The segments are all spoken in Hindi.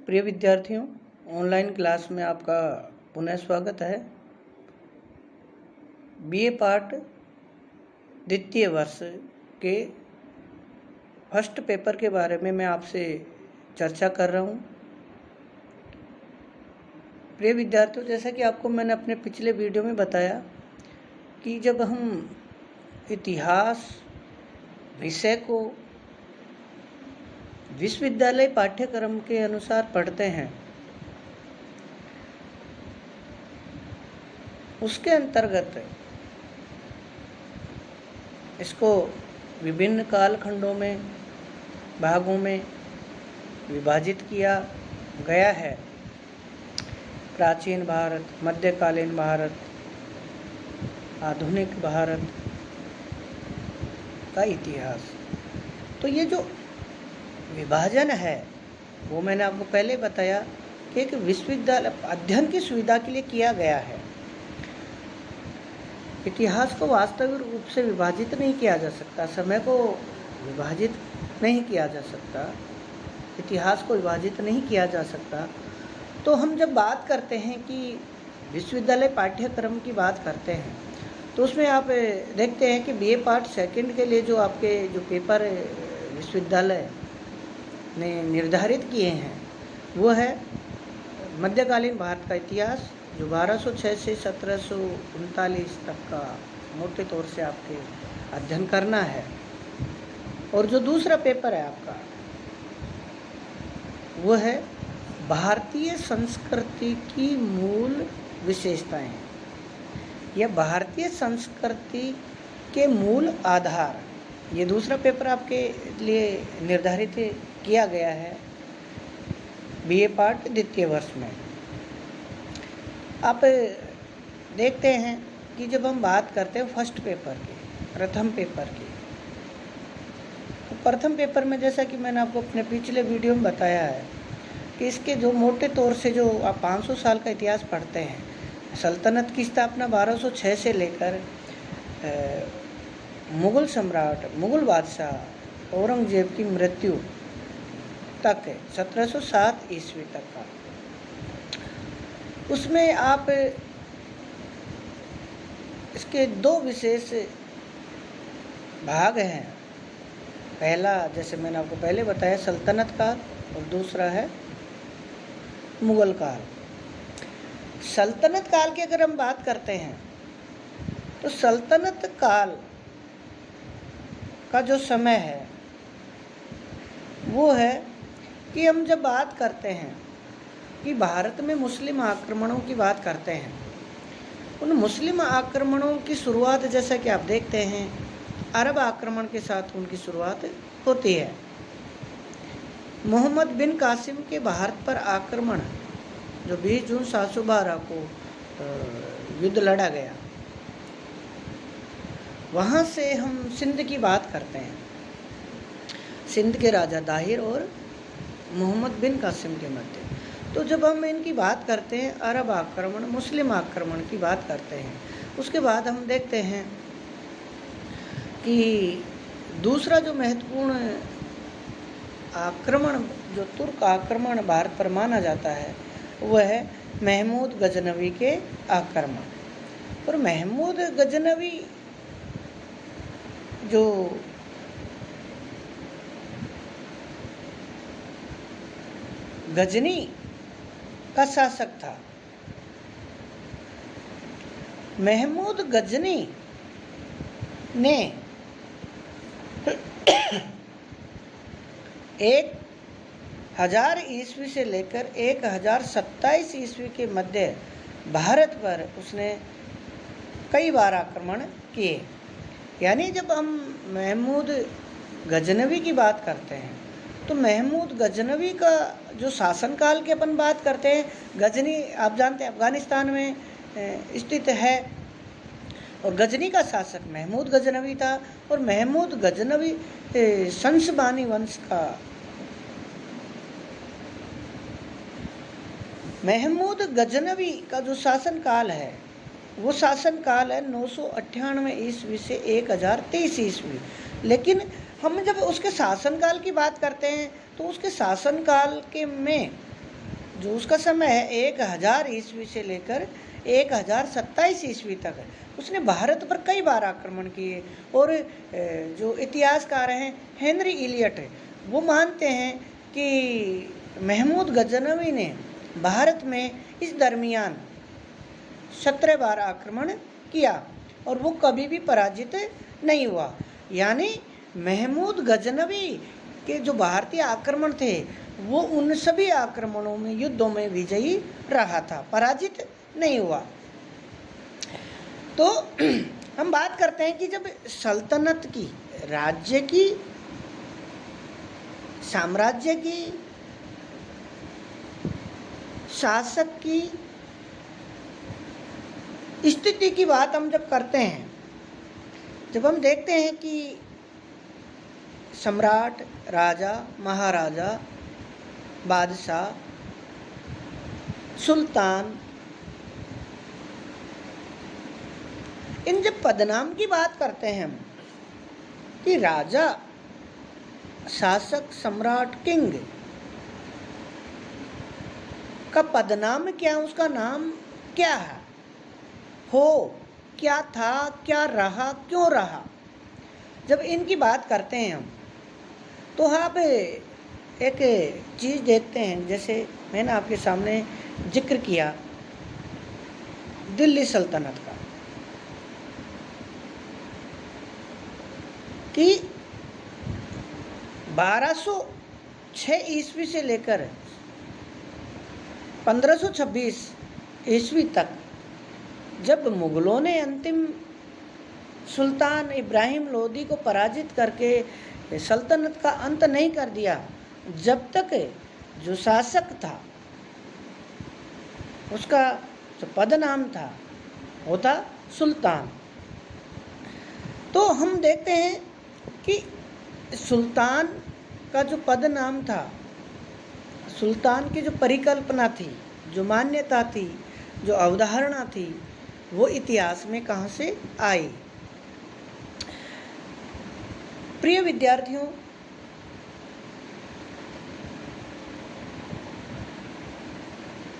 प्रिय विद्यार्थियों, ऑनलाइन क्लास में आपका पुनः स्वागत है। बीए पार्ट द्वितीय वर्ष के फर्स्ट पेपर के बारे में मैं आपसे चर्चा कर रहा हूँ। प्रिय विद्यार्थियों, जैसा कि आपको मैंने अपने पिछले वीडियो में बताया कि जब हम इतिहास विषय को विश्वविद्यालय पाठ्यक्रम के अनुसार पढ़ते हैं, उसके अंतर्गत इसको विभिन्न कालखंडों में भागों में विभाजित किया गया है। प्राचीन भारत, मध्यकालीन भारत, आधुनिक भारत का इतिहास। तो ये जो विभाजन है वो मैंने आपको पहले बताया कि एक विश्वविद्यालय अध्ययन की सुविधा के लिए किया गया है। इतिहास को वास्तविक रूप से विभाजित नहीं किया जा सकता, समय को विभाजित नहीं किया जा सकता, इतिहास को विभाजित नहीं किया जा सकता। तो हम जब बात करते हैं कि विश्वविद्यालय पाठ्यक्रम की बात करते हैं तो उसमें आप देखते हैं कि बीए पार्ट सेकंड के लिए जो आपके जो पेपर विश्वविद्यालय ने निर्धारित किए हैं वो है मध्यकालीन भारत का इतिहास, जो 1206 से 1739 तक का मोटे तौर से आपके अध्ययन करना है। और जो दूसरा पेपर है आपका वो है भारतीय संस्कृति की मूल विशेषताएं या भारतीय संस्कृति के मूल आधार। ये दूसरा पेपर आपके लिए निर्धारित किया गया है बीए पार्ट द्वितीय वर्ष में। आप देखते हैं कि जब हम बात करते हैं फर्स्ट पेपर की, प्रथम पेपर की, तो प्रथम पेपर में जैसा कि मैंने आपको अपने पिछले वीडियो में बताया है कि इसके जो मोटे तौर से जो आप 500 साल का इतिहास पढ़ते हैं, सल्तनत की स्थापना 1206 से लेकर मुग़ल सम्राट, मुग़ल बादशाह औरंगजेब की मृत्यु तक है, 1707 ईस्वी तक का। उसमें आप इसके दो विशेष भाग हैं। पहला, जैसे मैंने आपको पहले बताया, सल्तनत काल, और दूसरा है मुग़ल काल। सल्तनत काल की अगर हम बात करते हैं तो सल्तनत काल का जो समय है वो है कि हम जब बात करते हैं कि भारत में मुस्लिम आक्रमणों की बात करते हैं, उन मुस्लिम आक्रमणों की शुरुआत जैसा कि आप देखते हैं अरब आक्रमण के साथ उनकी शुरुआत होती है। मोहम्मद बिन कासिम के भारत पर आक्रमण जो 20 जून 712 को युद्ध लड़ा गया, वहाँ से हम सिंध की बात करते हैं। सिंध के राजा दाहिर और मोहम्मद बिन कासिम के मध्य। तो जब हम इनकी बात करते हैं, अरब आक्रमण, मुस्लिम आक्रमण की बात करते हैं, उसके बाद हम देखते हैं कि दूसरा जो महत्वपूर्ण आक्रमण, जो तुर्क आक्रमण भारत पर माना जाता है, वह है महमूद गजनवी के आक्रमण। और महमूद गजनवी जो गजनी का शासक था, महमूद गजनी ने 1000 ईस्वी से लेकर 1027 ईस्वी के मध्य भारत पर उसने कई बार आक्रमण किए। यानी जब हम महमूद गजनवी की बात करते हैं तो महमूद गजनवी का जो शासनकाल की अपन बात करते हैं, गजनी आप जानते हैं अफ़गानिस्तान में स्थित है, और गजनी का शासक महमूद गजनवी था। और महमूद गजनवी संसबानी वंश का, महमूद गजनवी का जो शासनकाल है वो शासनकाल है 998 ईस्वी से 1023 ईस्वी। लेकिन हम जब उसके शासनकाल की बात करते हैं तो उसके शासनकाल के में जो उसका समय है 1000 ईस्वी से लेकर 1027 ईस्वी तक, उसने भारत पर कई बार आक्रमण किए। और जो इतिहासकार हैं हेनरी इलियट, वो मानते हैं कि महमूद गजनवी ने भारत में इस दरमियान 17 बार आक्रमण किया और वो कभी भी पराजित नहीं हुआ। यानी महमूद गजनवी के जो भारतीय आक्रमण थे वो उन सभी आक्रमणों में, युद्धों में विजयी रहा था, पराजित नहीं हुआ। तो हम बात करते हैं कि जब सल्तनत की, राज्य की, साम्राज्य की, शासक की स्थिति की बात हम जब करते हैं, जब हम देखते हैं कि सम्राट, राजा, महाराजा, बादशाह, सुल्तान, इन जब पदनाम की बात करते हैं हम कि राजा, शासक, सम्राट, किंग का पदनाम क्या, उसका नाम क्या है, हो क्या था, क्या रहा, क्यों रहा, जब इनकी बात करते हैं हम तो आप एक चीज़ देखते हैं। जैसे मैंने आपके सामने जिक्र किया दिल्ली सल्तनत का कि 1206 ईस्वी से लेकर 1526 ईस्वी तक जब मुगलों ने अंतिम सुल्तान इब्राहिम लोदी को पराजित करके सल्तनत का अंत नहीं कर दिया, जब तक जो शासक था उसका जो पद नाम था वो था सुल्तान। तो हम देखते हैं कि सुल्तान का जो पद नाम था, सुल्तान की जो परिकल्पना थी, जो मान्यता थी, जो अवधारणा थी, वो इतिहास में कहाँ से आई। प्रिय विद्यार्थियों,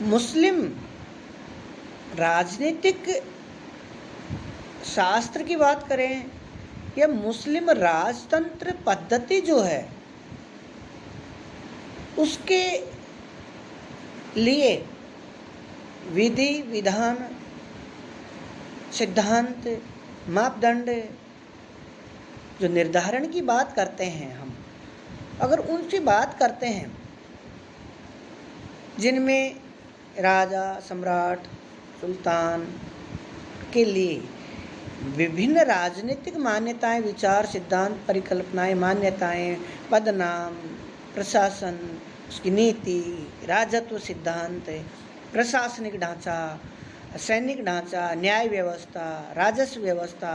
मुस्लिम राजनीतिक शास्त्र की बात करें या मुस्लिम राजतंत्र पद्धति जो है उसके लिए विधि, विधान, सिद्धांत, मापदंड जो निर्धारण की बात करते हैं हम, अगर उनकी बात करते हैं जिनमें राजा, सम्राट, सुल्तान के लिए विभिन्न राजनीतिक मान्यताएं, विचार, सिद्धांत, परिकल्पनाएं, मान्यताएं, पदनाम, प्रशासन, उसकी नीति, राजत्व सिद्धांत, प्रशासनिक ढांचा, सैनिक ढांचा, न्याय व्यवस्था, राजस्व व्यवस्था,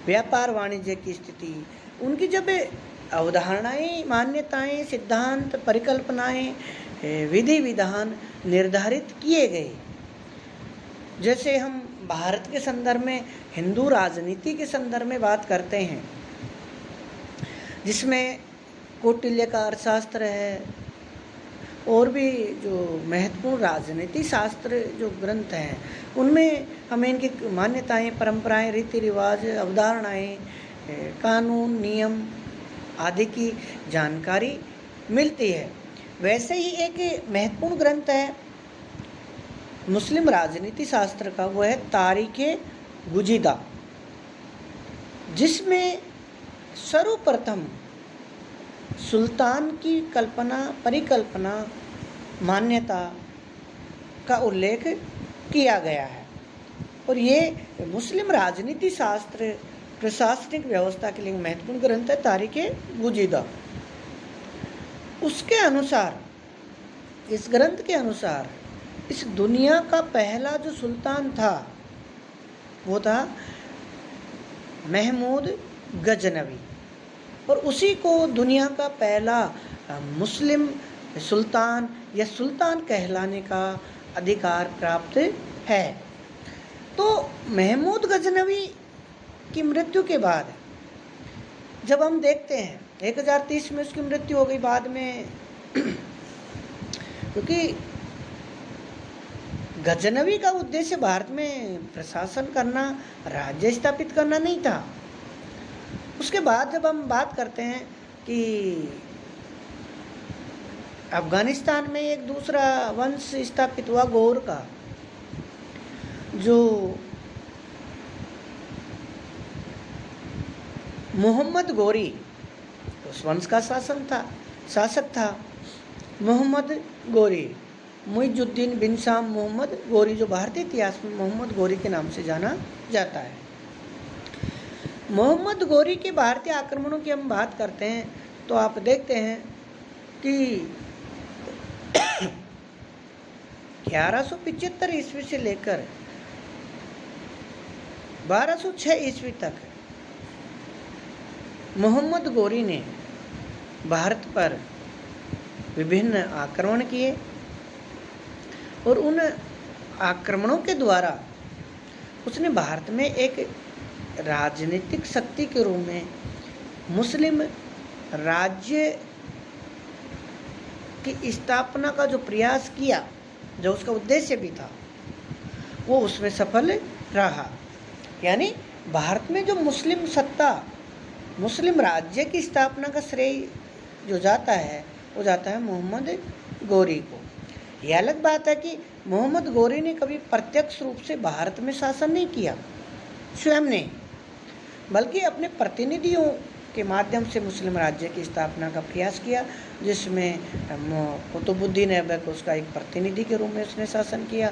व्यापार वाणिज्य की स्थिति, उनकी जब अवधारणाएं, मान्यताएं, सिद्धांत, परिकल्पनाएं, विधि, विधान निर्धारित किए गए, जैसे हम भारत के संदर्भ में हिंदू राजनीति के संदर्भ में बात करते हैं, जिसमें कौटिल्य का अर्थशास्त्र है और भी जो महत्वपूर्ण राजनीति शास्त्र जो ग्रंथ हैं उनमें हमें इनकी मान्यताएं, परंपराएं, रीति रिवाज, अवधारणाएं, कानून, नियम आदि की जानकारी मिलती है। वैसे ही एक महत्वपूर्ण ग्रंथ है मुस्लिम राजनीति शास्त्र का, वो है तारीख़ गुजीदा, जिसमें सर्वप्रथम सुल्तान की कल्पना, परिकल्पना, मान्यता का उल्लेख किया गया है। और ये मुस्लिम राजनीति शास्त्र, प्रशासनिक व्यवस्था के लिए महत्वपूर्ण ग्रंथ है तारीख़ गुजीदा। उसके अनुसार, इस ग्रंथ के अनुसार, इस दुनिया का पहला जो सुल्तान था वो था महमूद गजनवी, और उसी को दुनिया का पहला मुस्लिम सुल्तान या सुल्तान कहलाने का अधिकार प्राप्त है। तो महमूद गजनवी की मृत्यु के बाद जब हम देखते हैं 1030 में उसकी मृत्यु हो गई, बाद में क्योंकि गजनवी का उद्देश्य भारत में प्रशासन करना, राज्य स्थापित करना नहीं था। उसके बाद जब हम बात करते हैं कि अफगानिस्तान में एक दूसरा वंश स्थापित हुआ गौर का, जो मोहम्मद गोरी उस वंश का शासक था। मोहम्मद गोरी, मुइजुद्दीन बिन शाम मोहम्मद गोरी, जो भारतीय इतिहास में मोहम्मद गोरी के नाम से जाना जाता है। मोहम्मद गोरी के भारतीय आक्रमणों की हम बात करते हैं तो आप देखते हैं कि 1175 ईस्वी से लेकर 1206 ईस्वी तक मोहम्मद गोरी ने भारत पर विभिन्न आक्रमण किए और उन आक्रमणों के द्वारा उसने भारत में एक राजनीतिक शक्ति के रूप में मुस्लिम राज्य की स्थापना का जो प्रयास किया, जो उसका उद्देश्य भी था, वो उसमें सफल रहा। यानी भारत में जो मुस्लिम सत्ता, मुस्लिम राज्य की स्थापना का श्रेय जो जाता है वो जाता है मोहम्मद गोरी को। यह अलग बात है कि मोहम्मद गोरी ने कभी प्रत्यक्ष रूप से भारत में शासन नहीं किया स्वयं ने, बल्कि अपने प्रतिनिधियों के माध्यम से मुस्लिम राज्य की स्थापना का प्रयास किया, जिसमें कुतुबुद्दीन ऐबक उसका एक प्रतिनिधि के रूप में उसने शासन किया।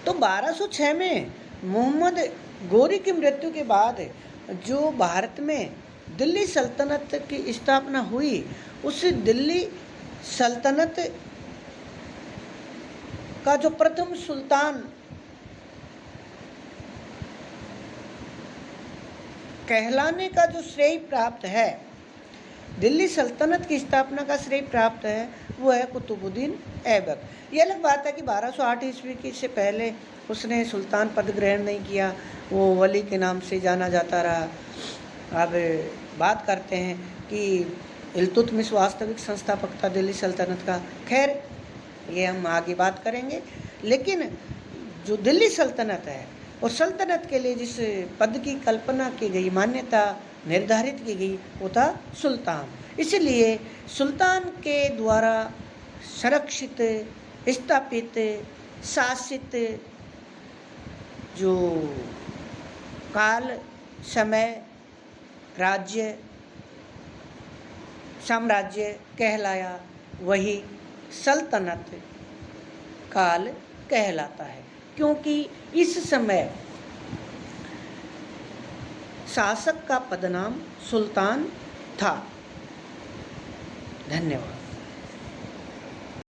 तो 1206 में मोहम्मद गोरी की मृत्यु के बाद जो भारत में दिल्ली सल्तनत की स्थापना हुई, उस दिल्ली सल्तनत का जो प्रथम सुल्तान कहलाने का जो श्रेय प्राप्त है, दिल्ली सल्तनत की स्थापना का श्रेय प्राप्त है, वो है कुतुबुद्दीन ऐबक। ये अलग बात है कि 1208 ईस्वी की से पहले उसने सुल्तान पद ग्रहण नहीं किया, वो वली के नाम से जाना जाता रहा। अब बात करते हैं कि इल्तुतमिश वास्तविक संस्थापक था दिल्ली सल्तनत का। खैर, ये हम आगे बात करेंगे। लेकिन जो दिल्ली सल्तनत है और सल्तनत के लिए जिस पद की कल्पना की गई, मान्यता निर्धारित की गई, वो था सुल्तान। इसलिए सुल्तान के द्वारा संरक्षित, स्थापित, शासित जो काल, समय, राज्य, साम्राज्य कहलाया, वही सल्तनत काल कहलाता है, क्योंकि इस समय शासक का पदनाम सुल्तान था। धन्यवाद।